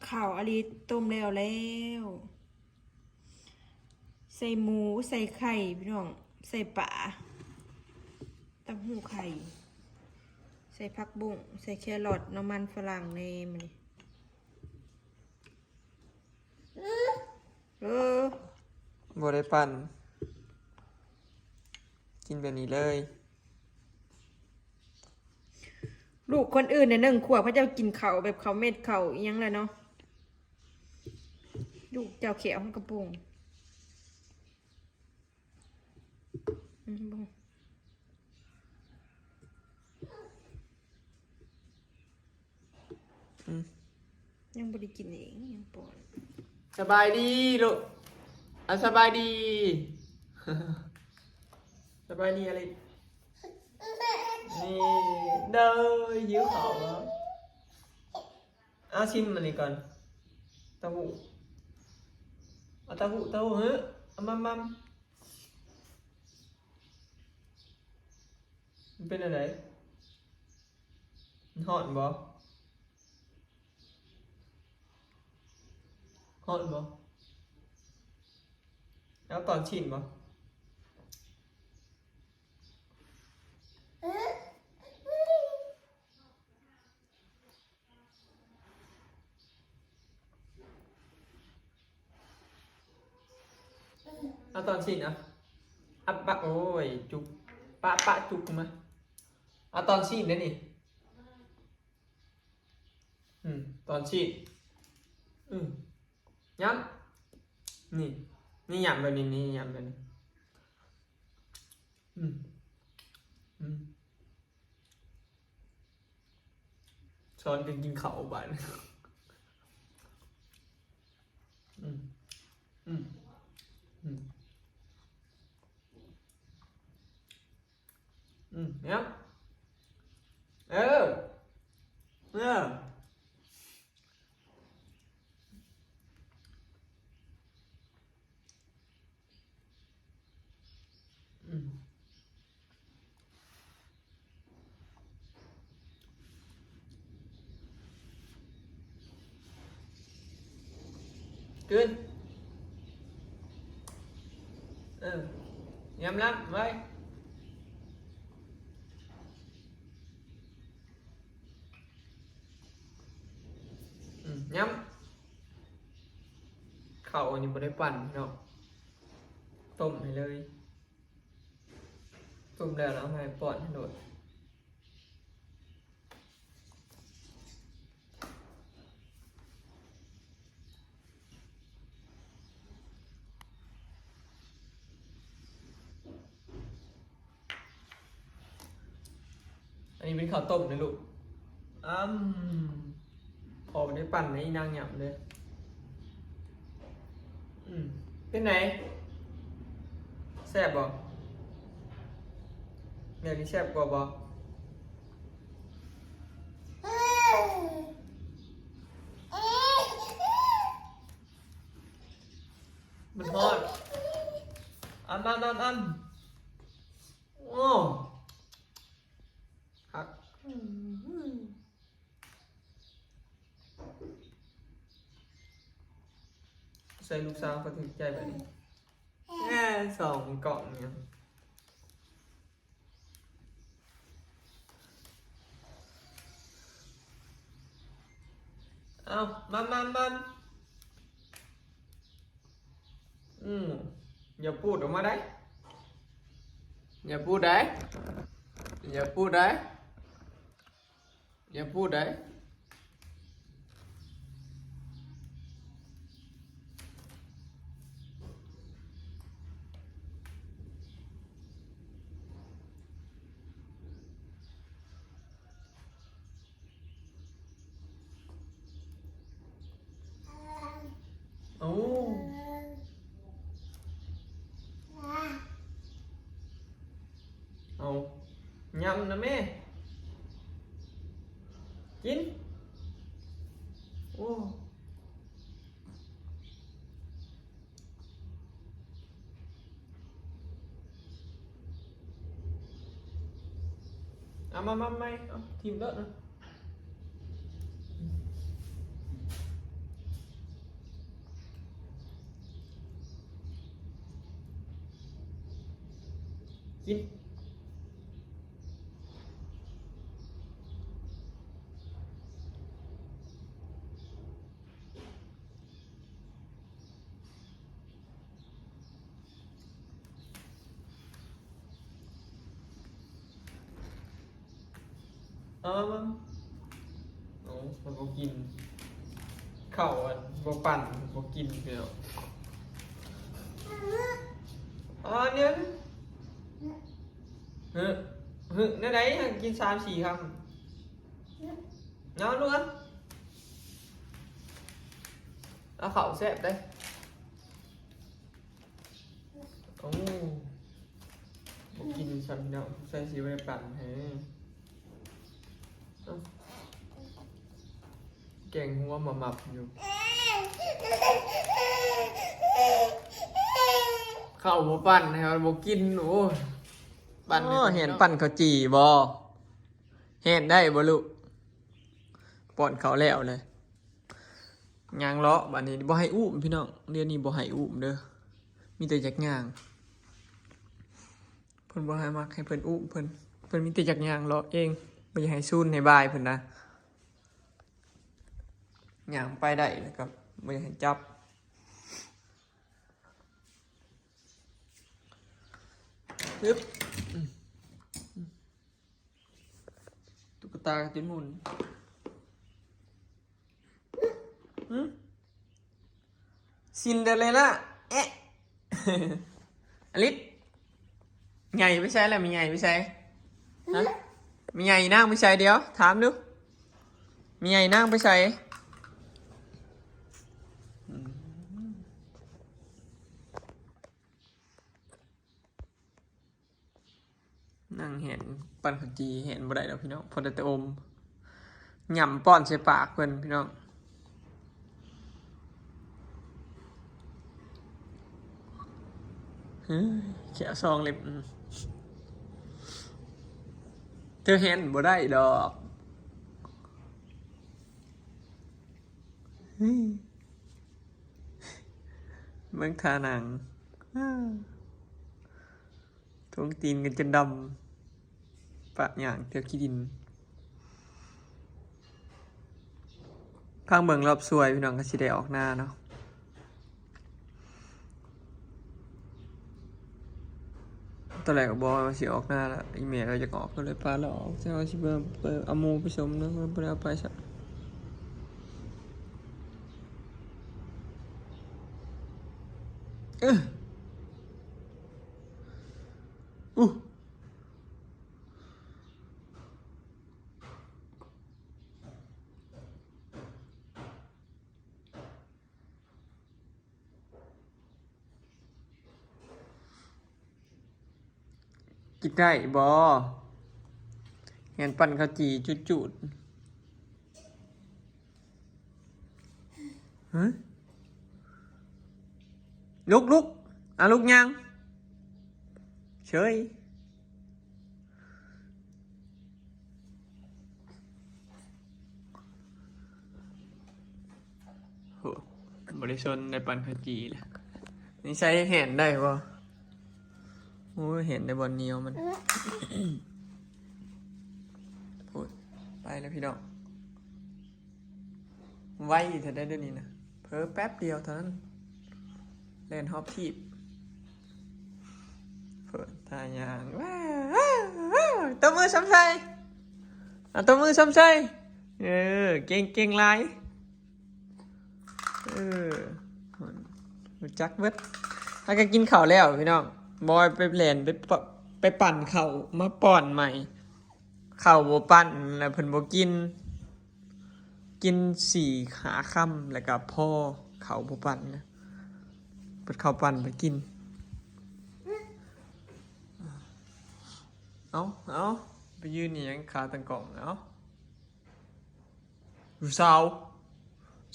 ข้าวอลิต้มแล้วใส่หมูใส่ไข่พี่น้องใส่ปลาเต้าหู้ไข่ใส่ผักบุ้งใส่แครอทน้ำมันฝรั่งในมันเออ บ่ได้ปั่นกินแบบนี้เลย ลูกคนอื่นเนี่ย1 ขวบเขาจะกินข้าวแบบข้าวเม็ดข้าวอิหยังเลยเนาะลูกเจ้าเขียวกระปุงบ่ยังบ่ได้กินเองยังปอน สบายดีลูกสบายดี สบายดีอะไรนี่เด้อหิวข้าวเหรอชิมมันนี่ก่อนเต้าหู้เอาเต้าหู้เฮ้ยเอามัมมันเป็นอะไรมันหอนบ่หอนบ่แล้วตอนชิมบ่เอาตอนชิมปะโอ้ยจุกปะจุกมาเอาตอนชิมได้นี่ตอนชิมย้ำนี่ย้ำแบบนี้ย้ำแบบนี้ช้อนกันกินข้าวบ้านย้ำเออขึ้นย้ำลำไว้ย้ำข้าวอันนี้ไม่ได้ปั่นเนาะต้มให้เลยต้มแล้วเอาให้ป้อนให้โดดอันนี้เป็นข้าวต้มนะลูกพอไม่ได้ปั่นในนางหยำเลยเป็นไหนแซ่บบ่เดี๋ยวนี้แซ่บกว่าบ่มันฮอดโอ้ฮักใส่ลูกสาวก็ถึงใจแบบนี้แค่2 กล่องเนี่ยเอามันอย่าพูดออกมาได้อย่าพูดได้อย่าพูดได้อย่าพูดได้เอายำนะแม่กินโอ้เอามาไม่เอาทีมเลิศนะ กินมันมันบ่กินข้าวอันบ่ปั่นบ่กินเดียวเนี่ยเนี่ยไหนกิน3-4 คำnó luôn nó khẩu xếp đây ồ một kinh sần đâu xoay xíu vềปั่นthế kèn hoa mà mập nhiều khẩu mộtปั่นhay một kinh ồปั่นเห็นปั่นเขาจีบอเห็นได้บ่ลูกป้อนเขาแล้วเลยยางเลาะบัดนี้บ่ให้อุ้มพี่น้องเรียนนี้บ่ให้อุ้มเด้อมีแต่จักยางเพิ่นบ่ให้มักให้เพิ่นอุ้มเพิ่นมีแต่จักยางเลาะเองบ่อยากให้ซูนให้บายเพิ่นนะยางไปได้แล้วก็บ่อยากให้จับปึ๊บตุ๊กตากระตุ้นหมุนซินเดอเรลล่าเอ๊ะ อลิสใหญ่ไม่ใช่แล้วมีใหญ่ไม่ใช่ฮะมีใหญ่นั่งไม่ใช่เดี๋ยวถามดูมีใหญ่นั่งไม่ใช่นั่งเห็นปันขจีเห็นบ่ได้แล้วพี่น้องพอแต่อมหย่ำป้อนใส่ปากเพิ่นพี่น้องแค่ซองเล็บเธอเห็นบ่ได้ดอกเบิ่งทาหนังท้องตีนกันจนดำปะอย่างเที่ยวขี้ดินพังเบิ่งรอบสวยพี่น้องก็สิได้ออกหน้าเนาะตอนแรกก็บอกว่าสิออกหน้าแล้วอีเมลเราจะออกก็เลยพาเราออกแต่ว่าสิเปิดเอาหมูไปชมเนาะบ่ได้เอาไปซะกินได้บ่เห็นปั่นข้าวจีจุดๆลุกลุกยังเฉยโหบริชนในปั่นข้าวจีเลยนี่ใช้เห็นได้บ่โอ้ยเห็นในบอลเนียวมัน พูดไปแล้วพี่น้องไว้เธอได้ด้วยนี่นะเพิ่แป๊บเดียวเท่านั้นเล่นฮอปทีบเปิดทายางว้าวตัวมือซ้ำใส่ตัวมือซ้ำใส่เก่งลายรู้จักเบิดถ้าก็กินข้าวแล้วพี่น้องบอยไปเล่นไปปั่นเข่ามาป้อนใหม่เข่าบ่ปั่นแล้วเพิ่นบ่กิน4 ขาค่ำแล้วก็พ่อเข่าบ่ปั่นนะเปิดเข่าปั่นไปกินเอาไปยืนนี่ยังขาตั้งกล่องเอาอยู่เสา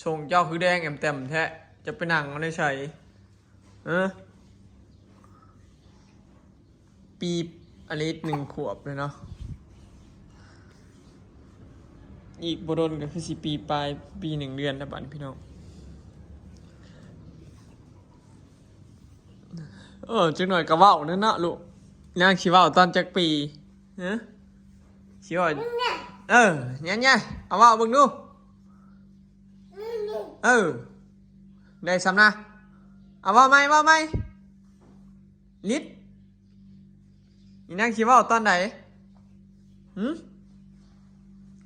ชงเจ้าคือแดงแต้มแท้จะไปนั่งในใส่ปีอลิส1 ขวบเลยเนาะอีกบรนก็คือ4 ปีปลายปี1 เดือนนะบัดพี่น้องจังหน่อยกระเว้านั่นนะลูก นางชิเว่าตอนจักปีฮะชิเว่าเนี่ยเอาว่าเบิ่งดูได้สำนะเอาว่าไหมลิดนี่นางชิเว่าตอนไหน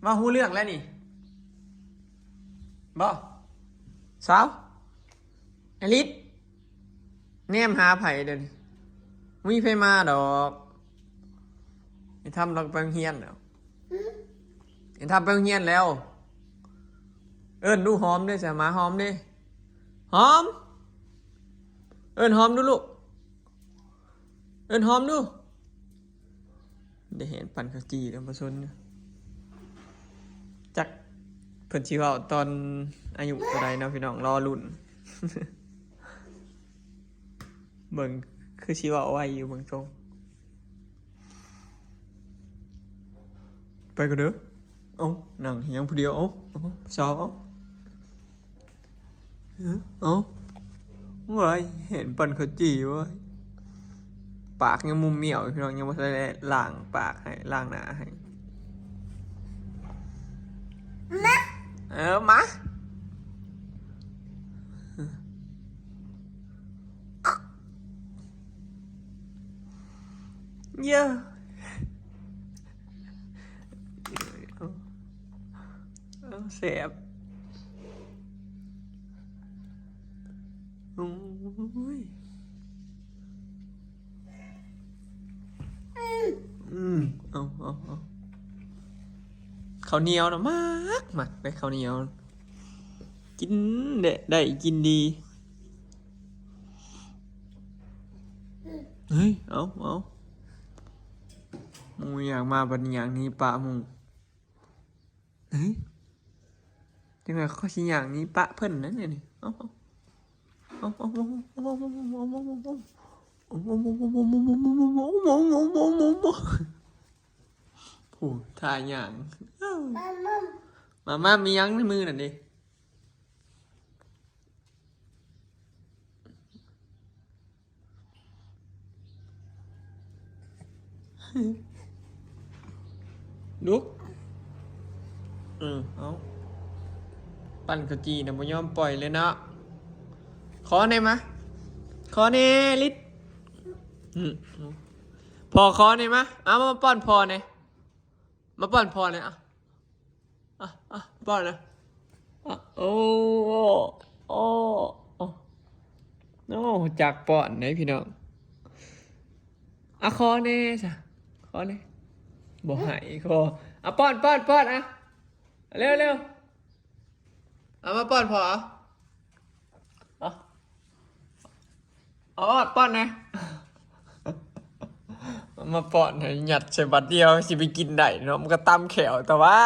ว่าหูเรื่องแล้วนี่บ่สาวไอลิดแนมหาไผ่เดี๋ยวนี้มีไผมาดอกไอ้ทำเราไปโรงเรียนแล้วไอ้ทำไปโรงเรียนแล้ว เอิ้นดูหอมด้วยจ้ะหมาหอมดิหอม เอิ้นหอมดูลูก เอิ้นหอมดูได้เห็นปันข้าวจีแล้วมาชนจักเพิ่นสิเว้าตอนอายุเท่าใดเนาะพี่น้องรอลุ้น เบิ่งคือสิเว้าไว้อยู่เบิ่งตรงไปกันเด้อเอ้านั่งยังผู้เดียวเอ้าสาวเอ้าเว้ยเห็นปันข้าวจีเว้ยปากยังมุมเหี่ยวพี่น้องยังบ่ทันได้ล้างปากให้ล้างหน้าให้มาเยอะเสียบโอ้ยเอาข้าวเหนียวนะมากไปข้าวเหนียวกินได้กินดีเฮ้ยเอามูอยากมาบันอย่างนี้ปะมูเฮ้ยจังไงเขาชิ้นอย่างนี้ปะเพิ่นนั่นเนี่ยเอาผู้ถ่ายอย่างมามียังในมือหน่อยดิลุกเอาปั่นกะจีนะบ่ยอมปล่อยเลยเนาะขอได้มะขอเน่ลิศพอขอได้มะเอามาป้อนพอเนี่ยมาป้อนพอเนี่ยป้อนนะโอ้โน้จากป้อนไหนพี่น้องขอเน่จ้ะขอเน่บ่หายคอป้อนเร็วเอามาป้อนพอป้อนนะมาป้อนให้หยัดใส่บัดเดียวสิไปกินได้เนาะมันก็ตำแขวแต่ว่า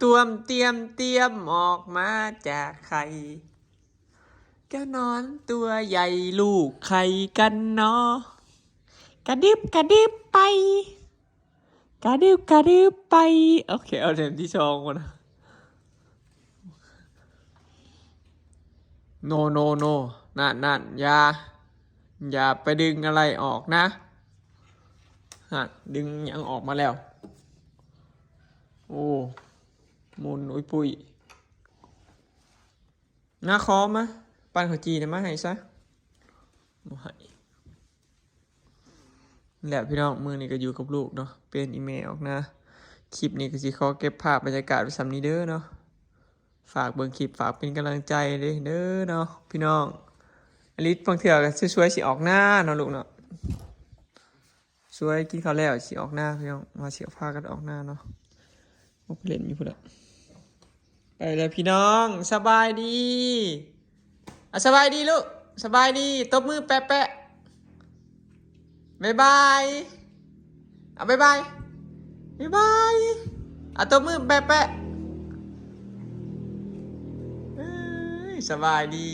ตัวมเตรียมออกมาจากไข่แก้วนอนตัวใหญ่ลูกไข่กันเนาะกระดิบไปกระดิบไปโอเคเอาเทมที่ชองก่อนนะโนนั่นอย่าไปดึงอะไรออกนะดึงยังออกมาแล้วโอ้มุนอุ้ยปุยน้าคอมะปันข้าวจีนะมาให้ซะมาให้แล้วพี่น้องมือนี้ก็อยู่กับลูกเนาะเป็นอีเมลออกนะคลิปนี้ก็สิขอเก็บภาพบรรยากาศไว้ซ้ำนี้เด้อเนาะฝากเบิ่งคลิปฝากเป็นกำลังใจเด้อเนาะพี่น้องอลิศบางเถื่อก็ช่วยสิออกหน้าเนาะลูกเนาะช่วยกินข้าวแล้วสิออกหน้าพี่น้องมาเสียผ้ากันออกหน้าเนาะโอ้เล่นอยู่พุ่นละไปเลยพี่น้องสบายดีสบายดีลูกสบายดีตบมือแปะบ๊ายบายบ๊ายบายตบมือแปะสบายดี